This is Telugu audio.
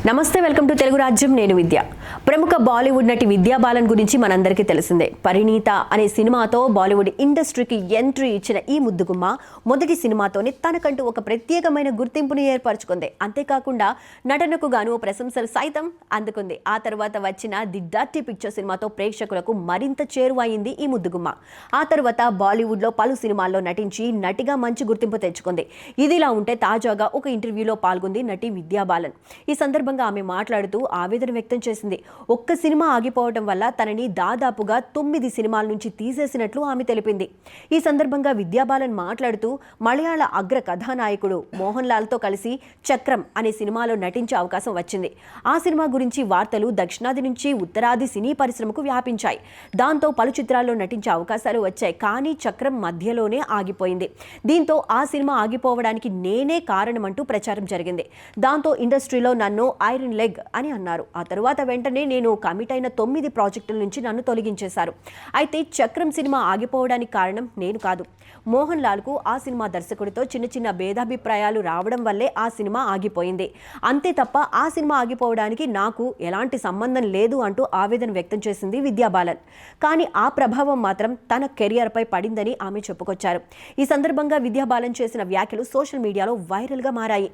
నమస్తే, వెల్కమ్ టు తెలుగు రాజ్యం. నేను విద్య. ప్రముఖ బాలీవుడ్ నటి విద్యా బాలన్ గురించి మనందరికీ తెలిసిందే. పరిణీత అనే సినిమాతో బాలీవుడ్ ఇండస్ట్రీకి ఎంట్రీ ఇచ్చిన ఈ ముద్దుగుమ్మ మొదటి సినిమాతోనే తనకంటూ ఒక ప్రత్యేకమైన గుర్తింపును ఏర్పరచుకుంది. అంతేకాకుండా నటనకు గాను ప్రశంసలు సైతం అందుకుంది. ఆ తర్వాత వచ్చిన ది డర్టీ పిక్చర్ సినిమాతో ప్రేక్షకులకు మరింత చేరువైంది ఈ ముద్దుగుమ్మ. ఆ తర్వాత బాలీవుడ్లో పలు సినిమాల్లో నటించి నటిగా మంచి గుర్తింపు తెచ్చుకుంది. ఇదిలా ఉంటే తాజాగా ఒక ఇంటర్వ్యూలో పాల్గొంది నటి విద్యా బాలన్. ఈ సందర్భంగా ఆమె మాట్లాడుతూ ఆవేదన వ్యక్తం చేసింది. ఒక్క సినిమా ఆగిపోవడం వల్ల తనని దాదాపుగా 9 సినిమాల నుంచి తీసేసినట్లు ఆమె తెలిపింది. ఈ సందర్భంగా విద్యా బాలన్ మాట్లాడుతూ మలయాళ అగ్ర కథానాయకుడు మోహన్ లాల్తో కలిసి చక్రం అనే సినిమాలో నటించే అవకాశం వచ్చింది. ఆ సినిమా గురించి వార్తలు దక్షిణాది నుంచి ఉత్తరాది సినీ పరిశ్రమకు వ్యాపించాయి. దాంతో పలు చిత్రాల్లో నటించే అవకాశాలు వచ్చాయి. కానీ చక్రం మధ్యలోనే ఆగిపోయింది. దీంతో ఆ సినిమా ఆగిపోవడానికి నేనే కారణమంటూ ప్రచారం జరిగింది. దాంతో ఇండస్ట్రీలో నన్ను ఐరన్ లెగ్ అని అన్నారు. ఆ తరువాత వెంటనే నేను కమిట్ అయిన 9 ప్రాజెక్టుల నుంచి నన్ను తొలగించేశారు. అయితే చక్రం సినిమా ఆగిపోవడానికి కారణం నేను కాదు. మోహన్ లాల్కు ఆ సినిమా దర్శకుడితో చిన్న చిన్న భేదాభిప్రాయాలు రావడం వల్లే ఆ సినిమా ఆగిపోయింది. అంతే తప్ప ఆ సినిమా ఆగిపోవడానికి నాకు ఎలాంటి సంబంధం లేదు అంటూ ఆవేదన వ్యక్తం చేసింది విద్యా బాలన్. కానీ ఆ ప్రభావం మాత్రం తన కెరియర్పై పడిందని ఆమె చెప్పుకొచ్చారు. ఈ సందర్భంగా విద్యా బాలన్ చేసిన వ్యాఖ్యలు సోషల్ మీడియాలో వైరల్గా మారాయి.